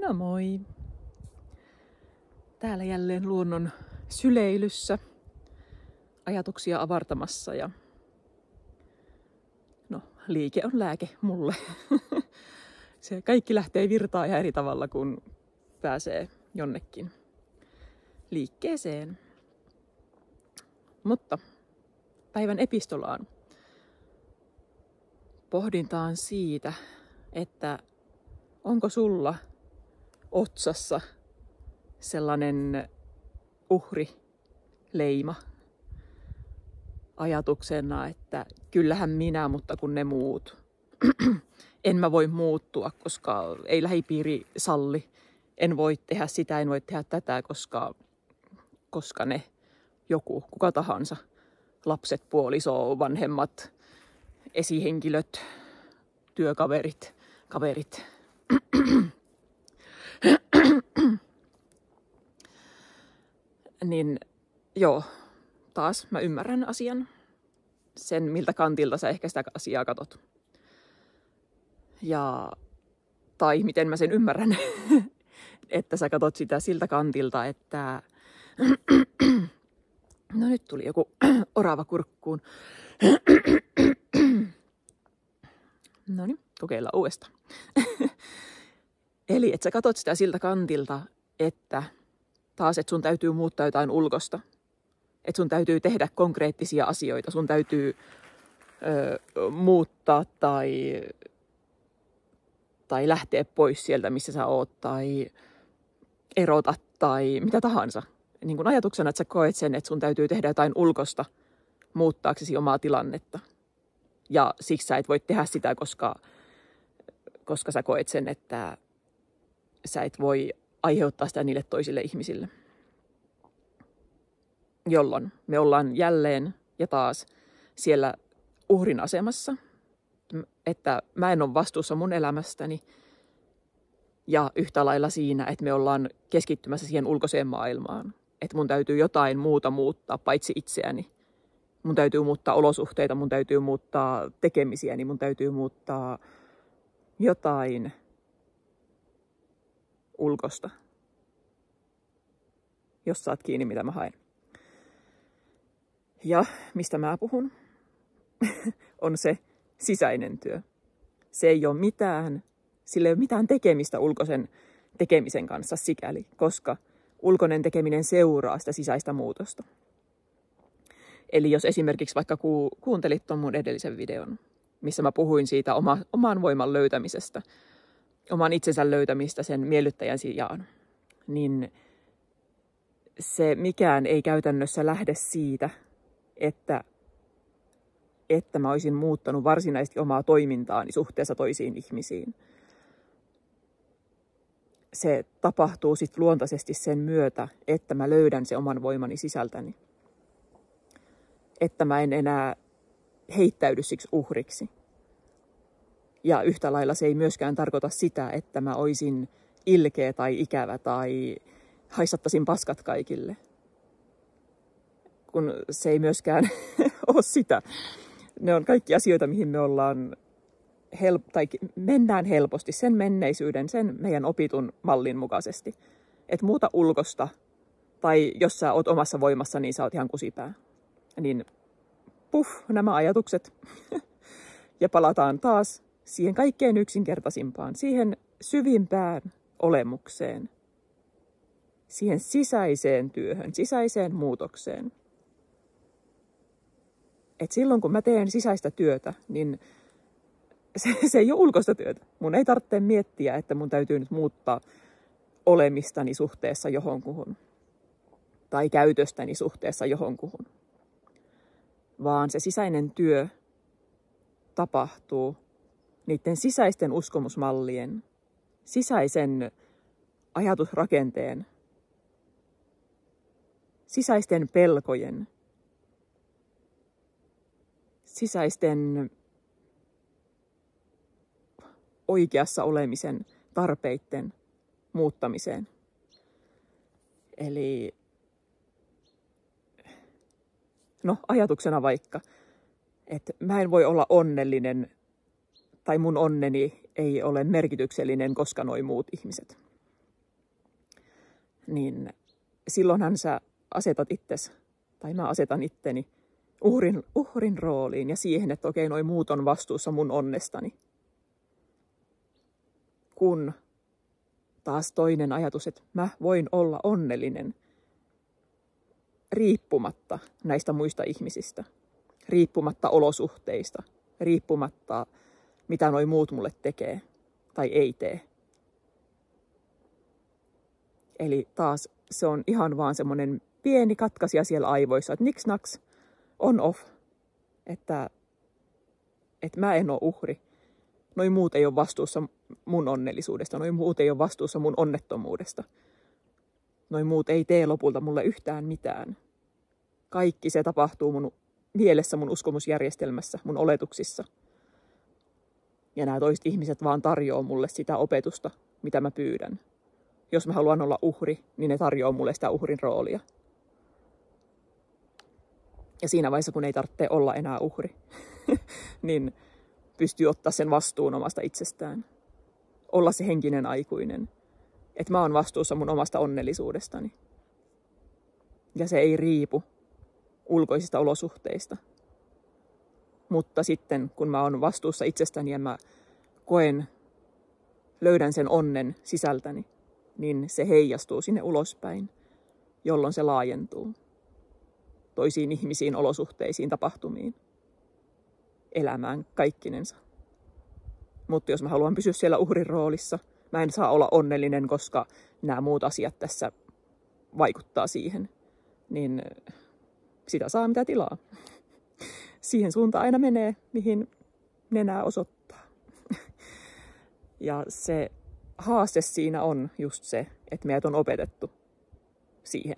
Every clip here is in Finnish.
No moi! Täällä jälleen luonnon syleilyssä, ajatuksia avartamassa ja no, liike on lääke mulle. Se kaikki lähtee virtaan ihan eri tavalla, kun pääsee jonnekin liikkeeseen. Mutta päivän epistolaan pohdintaan siitä, että onko sulla otsassa sellainen uhrileima ajatuksena, että kyllähän minä, mutta kun ne muut. En mä voi muuttua, koska ei lähipiiri salli. En voi tehdä sitä, en voi tehdä tätä, koska ne joku, kuka tahansa, lapset, puoliso, vanhemmat, esihenkilöt, työkaverit, kaverit. Niin joo, taas mä ymmärrän asian. Sen, miltä kantilta sä ehkä sitä asiaa katot. Tai miten mä sen ymmärrän, että sä katot sitä siltä kantilta, että no nyt tuli joku orava kurkkuun. No niin, kokeillaan uudestaan. Eli että sä katot sitä siltä kantilta, että taas, että sun täytyy muuttaa jotain ulkosta. Että sun täytyy tehdä konkreettisia asioita. Sun täytyy muuttaa tai lähteä pois sieltä, missä sä oot, tai erota, tai mitä tahansa. Niin kun ajatuksena, että sä koet sen, että sun täytyy tehdä jotain ulkosta muuttaaksesi omaa tilannetta. Ja siksi sä et voi tehdä sitä, koska sä koet sen, että sä et voi aiheuttaa sitä niille toisille ihmisille. Jolloin me ollaan jälleen ja taas siellä uhrin asemassa, että mä en ole vastuussa mun elämästäni. Ja yhtä lailla siinä, että me ollaan keskittymässä siihen ulkoiseen maailmaan. Että mun täytyy jotain muuta muuttaa, paitsi itseäni. Mun täytyy muuttaa olosuhteita, mun täytyy muuttaa tekemisiäni, mun täytyy muuttaa jotain ulkosta. Jos saat kiinni, mitä mä haen. Ja mistä mä puhun, on se sisäinen työ. Se ei ole sillä ei ole mitään tekemistä ulkoisen tekemisen kanssa sikäli, koska ulkoinen tekeminen seuraa sitä sisäistä muutosta. Eli jos esimerkiksi vaikka kuuntelit tuon mun edellisen videon, missä mä puhuin siitä oman voiman löytämisestä, oman itsensä löytämistä sen miellyttäjän sijaan, niin se mikään ei käytännössä lähde siitä, että mä olisin muuttanut varsinaisesti omaa toimintaani suhteessa toisiin ihmisiin. Se tapahtuu sitten luontaisesti sen myötä, että mä löydän sen oman voimani sisältäni. Että mä en enää heittäydy siksi uhriksi. Ja yhtä lailla se ei myöskään tarkoita sitä, että mä olisin ilkeä tai ikävä tai haissattaisin paskat kaikille. Kun se ei myöskään ole sitä. Ne on kaikki asioita, mihin me ollaan mennään helposti sen menneisyyden, sen meidän opitun mallin mukaisesti. Et muuta ulkosta, tai jos sä oot omassa voimassa, niin sä oot ihan kusipää. Niin nämä ajatukset. Ja palataan taas siihen kaikkein yksinkertaisimpaan, siihen syvimpään olemukseen. Siihen sisäiseen työhön, sisäiseen muutokseen. Et silloin kun mä teen sisäistä työtä, niin se ei ole ulkoista työtä. Mun ei tarvitse miettiä, että mun täytyy nyt muuttaa olemistani suhteessa johonkuhun. Tai käytöstäni suhteessa johonkuhun. Vaan se sisäinen työ tapahtuu niiden sisäisten uskomusmallien, sisäisen ajatusrakenteen, sisäisten pelkojen, sisäisten oikeassa olemisen tarpeiden muuttamiseen. Eli ajatuksena vaikka, että mä en voi olla onnellinen tai mun onneni ei ole merkityksellinen, koska noi muut ihmiset. niin silloinhan sä asetat itsesi, tai mä asetan itteni uhrin rooliin ja siihen, että okei, noi muut on vastuussa mun onnestani. Kun taas toinen ajatus, että mä voin olla onnellinen riippumatta näistä muista ihmisistä, riippumatta olosuhteista, riippumatta mitä noi muut mulle tekee tai ei tee. Eli taas se on ihan vaan semmoinen pieni katkaisija siellä aivoissa, että niks-naks, on off, että mä en ole uhri. Noi muut ei ole vastuussa mun onnellisuudesta, noi muut ei ole vastuussa mun onnettomuudesta. Noi muut ei tee lopulta mulle yhtään mitään. Kaikki se tapahtuu mun mielessä, mun uskomusjärjestelmässä, mun oletuksissa. Ja nämä toiset ihmiset vaan tarjoaa mulle sitä opetusta, mitä mä pyydän. Jos mä haluan olla uhri, niin ne tarjoaa mulle sitä uhrin roolia. Ja siinä vaiheessa, kun ei tarvitse olla enää uhri, niin pystyy ottaa sen vastuun omasta itsestään. Olla se henkinen aikuinen. Että mä oon vastuussa mun omasta onnellisuudestani. Ja se ei riipu ulkoisista olosuhteista. Mutta sitten, kun mä oon vastuussa itsestäni ja mä löydän sen onnen sisältäni, niin se heijastuu sinne ulospäin, jolloin se laajentuu toisiin ihmisiin, olosuhteisiin, tapahtumiin, elämään kaikkinensa. Mutta jos mä haluan pysyä siellä uhrin roolissa, mä en saa olla onnellinen, koska nämä muut asiat tässä vaikuttaa siihen, niin sitä saa mitä tilaa. Siihen suuntaan aina menee, mihin nenää osoittaa. Ja se haaste siinä on just se, että meidät on opetettu siihen,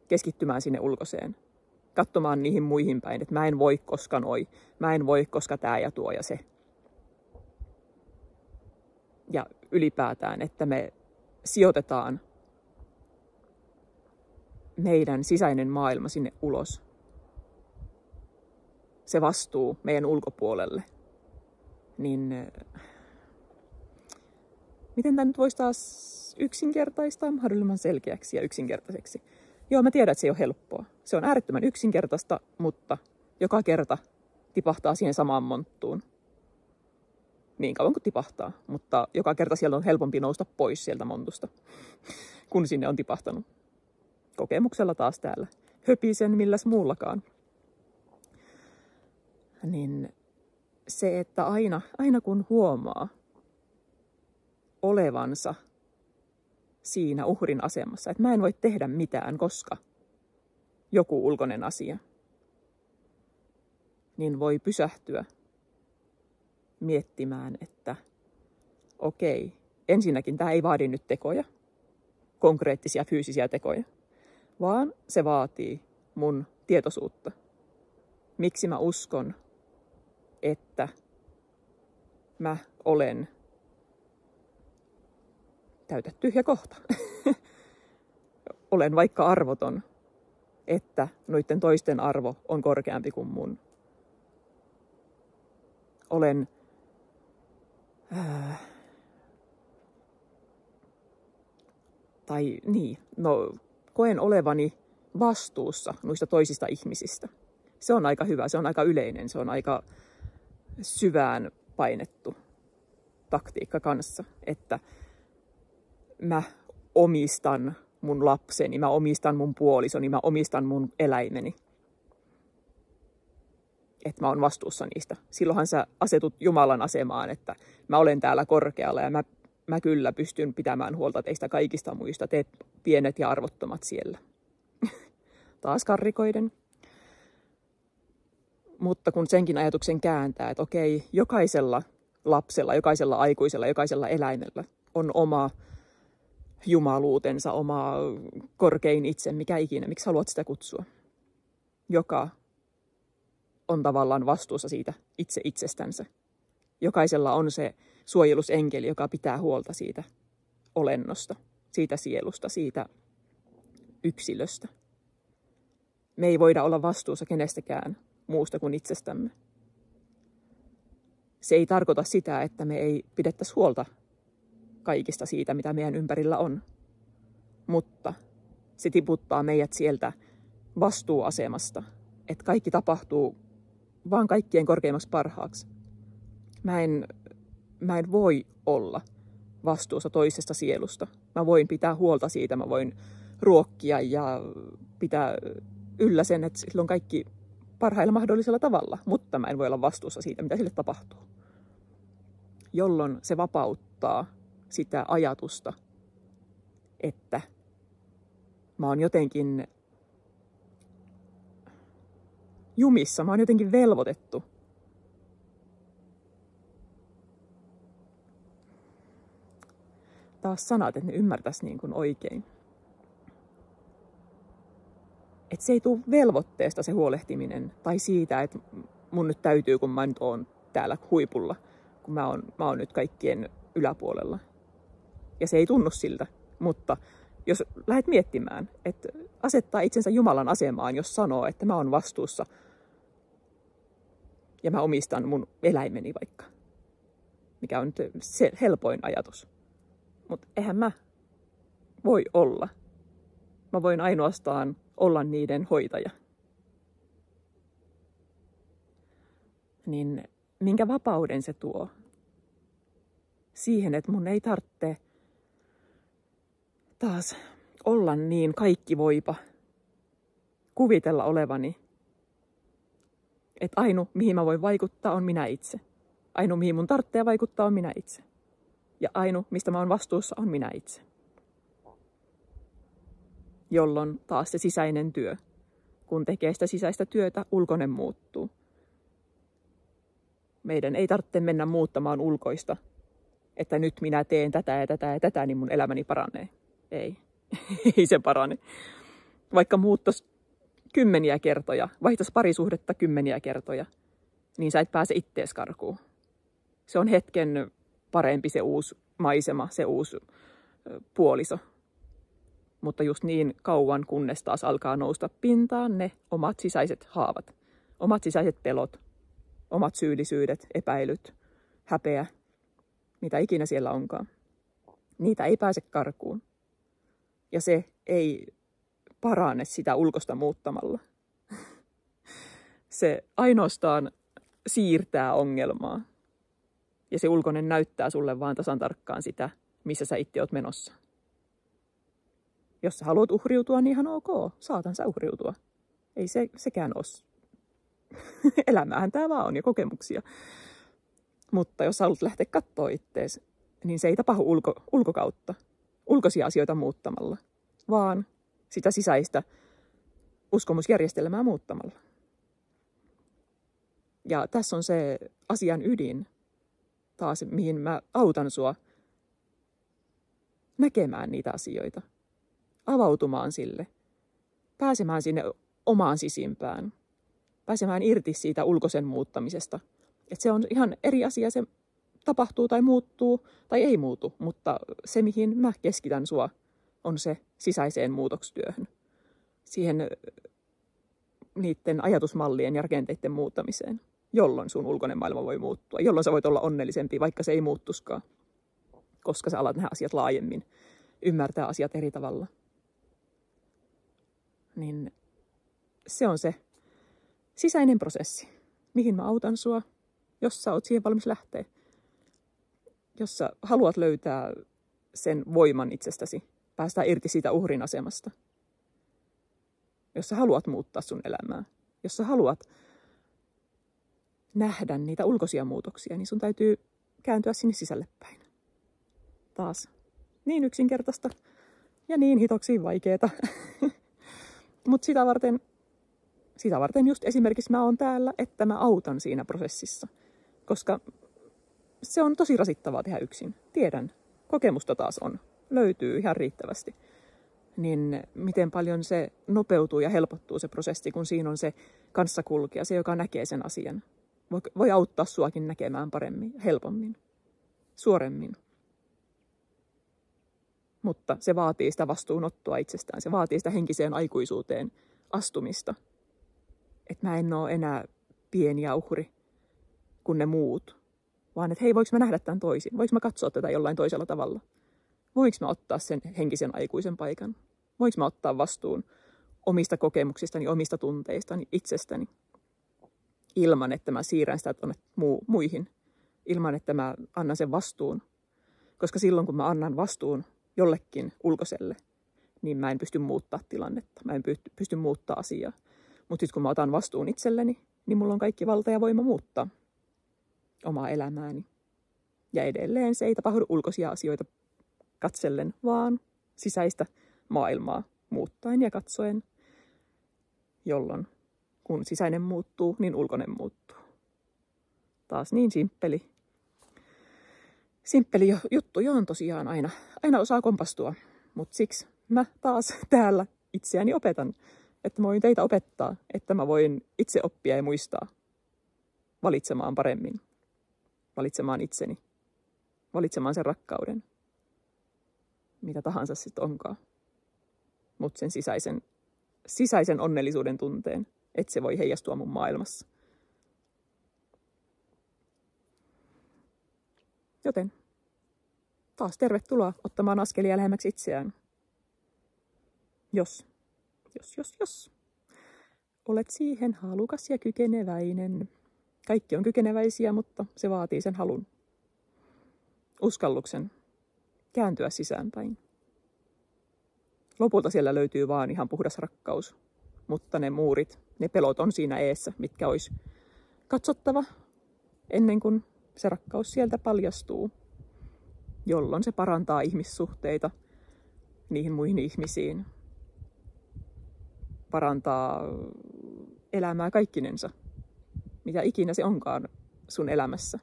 keskittymään sinne ulkoiseen, katsomaan niihin muihin päin, että mä en voi, koska noi, mä en voi, koska tää ja tuo ja se. Ja ylipäätään, että me sijoitetaan meidän sisäinen maailma sinne ulos. Se vastuu meidän ulkopuolelle. Niin miten tämä nyt voisi taas yksinkertaistaa mahdollisimman selkeäksi ja yksinkertaiseksi? Joo, mä tiedän, että se ei ole helppoa. Se on äärettömän yksinkertaista, mutta joka kerta tipahtaa siihen samaan monttuun. Niin kauan kuin tipahtaa, mutta joka kerta siellä on helpompi nousta pois sieltä montusta, kun sinne on tipahtanut. Kokemuksella taas täällä. Höpisen milläs muullakaan. Niin se, että aina kun huomaa olevansa siinä uhrin asemassa, että mä en voi tehdä mitään, koska joku ulkoinen asia, niin voi pysähtyä miettimään, että okei, ensinnäkin tämä ei vaadi nyt tekoja, konkreettisia fyysisiä tekoja, vaan se vaatii mun tietoisuutta. Miksi mä uskon, että mä olen täytä tyhjä kohta. Olen vaikka arvoton, että noiden toisten arvo on korkeampi kuin mun. Olen koen olevani vastuussa noista toisista ihmisistä. Se on aika hyvä, se on aika yleinen, se on aika syvään painettu taktiikka kanssa, että mä omistan mun lapseni, mä omistan mun puolisoni, mä omistan mun eläimeni. Että mä oon vastuussa niistä. Silloinhan sä asetut Jumalan asemaan, että mä olen täällä korkealla ja mä kyllä pystyn pitämään huolta teistä kaikista muista. Te pienet ja arvottomat siellä. Taas karrikoiden. Mutta kun senkin ajatuksen kääntää, että okei, jokaisella lapsella, jokaisella aikuisella, jokaisella eläimellä on oma jumaluutensa, oma korkein itse, mikä ikinä, miksi haluat sitä kutsua, joka on tavallaan vastuussa siitä itse itsestänsä. Jokaisella on se suojelusenkeli, joka pitää huolta siitä olennosta, siitä sielusta, siitä yksilöstä. Me ei voida olla vastuussa kenestäkään muusta kuin itsestämme. Se ei tarkoita sitä, että me ei pidettäisi huolta kaikista siitä, mitä meidän ympärillä on. Mutta Se tiputtaa meidät sieltä vastuuasemasta, että kaikki tapahtuu vaan kaikkien korkeimmaksi parhaaksi. Mä en voi olla vastuussa toisesta sielusta. Mä voin pitää huolta siitä, mä voin ruokkia ja pitää yllä sen, että sillä on kaikki parhailla mahdollisella tavalla, mutta mä en voi olla vastuussa siitä, mitä sille tapahtuu. Jolloin se vapauttaa sitä ajatusta, että mä oon jotenkin jumissa, mä oon jotenkin velvoitettu. Taas sanat, että ne ymmärtäisi niin kuin oikein. Että se ei tule velvoitteesta se huolehtiminen tai siitä, että mun nyt täytyy, kun mä nyt oon täällä huipulla, kun mä oon nyt kaikkien yläpuolella. Ja se ei tunnu siltä, mutta jos lähdet miettimään, että asettaa itsensä Jumalan asemaan, jos sanoo, että mä oon vastuussa ja mä omistan mun eläimeni vaikka, mikä on nyt se helpoin ajatus. Mutta eihän mä voi olla. Mä voin ainoastaan olla niiden hoitaja. Niin minkä vapauden se tuo? Siihen, että mun ei tarvitse taas olla niin kaikkivoipa, kuvitella olevani. Että ainoa, mihin mä voin vaikuttaa, on minä itse. Ainoa, mihin mun tarvitsee vaikuttaa, on minä itse. Ja ainoa, mistä mä oon vastuussa, on minä itse. Jolloin taas se sisäinen työ. Kun tekee sitä sisäistä työtä, ulkoinen muuttuu. Meidän ei tarvitse mennä muuttamaan ulkoista, että nyt minä teen tätä ja tätä ja tätä, niin mun elämäni paranee. Ei. Ei se parane. Vaikka muuttos 10 kertoja, vaihtaisi parisuhdetta 10 kertoja, niin sä et pääse ittees karkuun. Se on hetken parempi se uusi maisema, se uusi puoliso. Mutta just niin kauan, kunnes taas alkaa nousta pintaan ne omat sisäiset haavat, omat sisäiset pelot, omat syyllisyydet, epäilyt, häpeä, mitä ikinä siellä onkaan. Niitä ei pääse karkuun. Ja se ei parane sitä ulkosta muuttamalla. Se ainoastaan siirtää ongelmaa. Ja se ulkoinen näyttää sulle vaan tasan tarkkaan sitä, missä sä itse oot menossa. Jos sä haluat uhriutua, niin ihan ok. Saatan sä uhriutua. Ei sekään ole. Elämäähän tää vaan on ja kokemuksia. Mutta jos sä haluat lähteä katsoa ittees, niin se ei tapahdu ulkokautta, ulkoisia asioita muuttamalla, vaan sitä sisäistä uskomusjärjestelmää muuttamalla. Ja tässä on se asian ydin, taas mihin mä autan sua näkemään niitä asioita, avautumaan sille, pääsemään sinne omaan sisimpään, pääsemään irti siitä ulkoisen muuttamisesta. Että se on ihan eri asia, se tapahtuu tai muuttuu tai ei muutu, mutta se mihin mä keskitän sua on se sisäiseen muutokstyöhön, siihen niiden ajatusmallien ja rakenteiden muuttamiseen, jolloin sun ulkoinen maailma voi muuttua, jolloin sä voit olla onnellisempi, vaikka se ei muuttuskaan, koska sä alat nähdä asiat laajemmin, ymmärtää asiat eri tavalla. Niin se on se sisäinen prosessi, mihin mä autan sua, jos sä oot siihen valmis lähteä. Jos sä haluat löytää sen voiman itsestäsi, päästään irti siitä uhrin asemasta. Jos sä haluat muuttaa sun elämää, jos sä haluat nähdä niitä ulkoisia muutoksia, niin sun täytyy kääntyä sinne sisälle päin. Taas niin yksinkertaista ja niin hitoksiin vaikeeta. Mutta sitä varten just esimerkiksi mä oon täällä, että mä autan siinä prosessissa. Koska se on tosi rasittavaa tehdä yksin. Tiedän, kokemusta taas on. Löytyy ihan riittävästi. Niin miten paljon se nopeutuu ja helpottuu se prosessi, kun siinä on se kanssakulkija, se joka näkee sen asian. Voi auttaa suakin näkemään paremmin, helpommin, suoremmin. Mutta se vaatii sitä vastuunottoa itsestään. Se vaatii sitä henkiseen aikuisuuteen astumista. Että mä en ole enää pieni ja uhri kuin ne muut. Vaan että hei, voiko mä nähdä tämän toisin? Voiko mä katsoa tätä jollain toisella tavalla? Voinko mä ottaa sen henkisen aikuisen paikan? Voinko mä ottaa vastuun omista kokemuksistani, omista tunteistani, itsestäni, ilman että mä siirrän sitä tuonne muihin, ilman että mä annan sen vastuun. Koska silloin kun mä annan vastuun jollekin ulkoiselle, niin mä en pysty muuttaa tilannetta, mä en pysty muuttaa asiaa. Mutta sitten kun mä otan vastuun itselleni, niin mulla on kaikki valta ja voima muuttaa omaa elämääni. Ja edelleen se ei tapahdu ulkoisia asioita katsellen, vaan sisäistä maailmaa muuttaen ja katsoen, jolloin kun sisäinen muuttuu, niin ulkoinen muuttuu. Taas niin simppeli juttu on tosiaan aina osaa kompastua, mutta siksi mä taas täällä itseäni opetan, että mä voin teitä opettaa, että mä voin itse oppia ja muistaa valitsemaan paremmin, valitsemaan itseni, valitsemaan sen rakkauden, mitä tahansa sitten onkaan, mutta sen sisäisen onnellisuuden tunteen, että se voi heijastua mun maailmassa. Joten taas tervetuloa ottamaan askelia lähemmäksi itseään. Jos olet siihen halukas ja kykeneväinen. Kaikki on kykeneväisiä, mutta se vaatii sen halun. Uskalluksen kääntyä sisäänpäin. Lopulta siellä löytyy vaan ihan puhdas rakkaus. Mutta ne muurit, ne pelot on siinä eessä, mitkä olisi katsottava ennen kuin se rakkaus sieltä paljastuu. Jolloin se parantaa ihmissuhteita niihin muihin ihmisiin. Parantaa elämää kaikkinensa. Mitä ikinä se onkaan sun elämässä.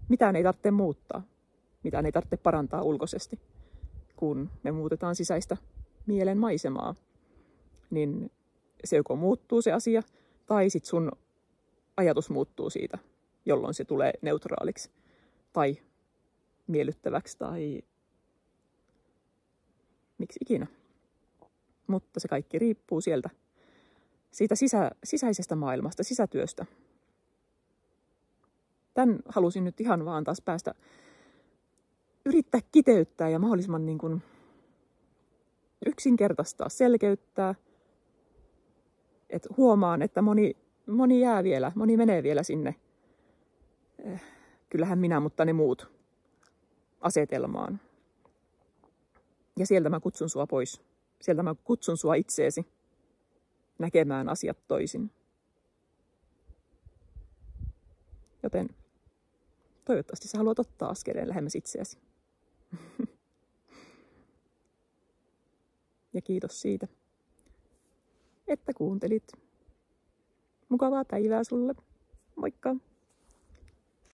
Mitään ei tarvitse muuttaa. Mitään ei tarvitse parantaa ulkoisesti. Kun me muutetaan sisäistä mielen maisemaa, niin se joko muuttuu se asia, tai sit sun ajatus muuttuu siitä, jolloin se tulee neutraaliksi, tai miellyttäväksi, tai miksi ikinä. Mutta se kaikki riippuu siitä sisäisestä maailmasta, sisätyöstä. Tän halusin nyt ihan vaan taas päästä yrittää kiteyttää ja mahdollisimman niin kuin yksinkertaistaa, selkeyttää. Et huomaan, että moni jää vielä, moni menee vielä sinne. Kyllähän minä, mutta ne muut asetelmaan. Ja sieltä mä kutsun sua pois. Sieltä mä kutsun sua itseesi näkemään asiat toisin. Joten toivottavasti sä haluat ottaa askeleen lähemmäs itseäsi. Ja kiitos siitä, että kuuntelit. Mukavaa päivää sulle. Moikka!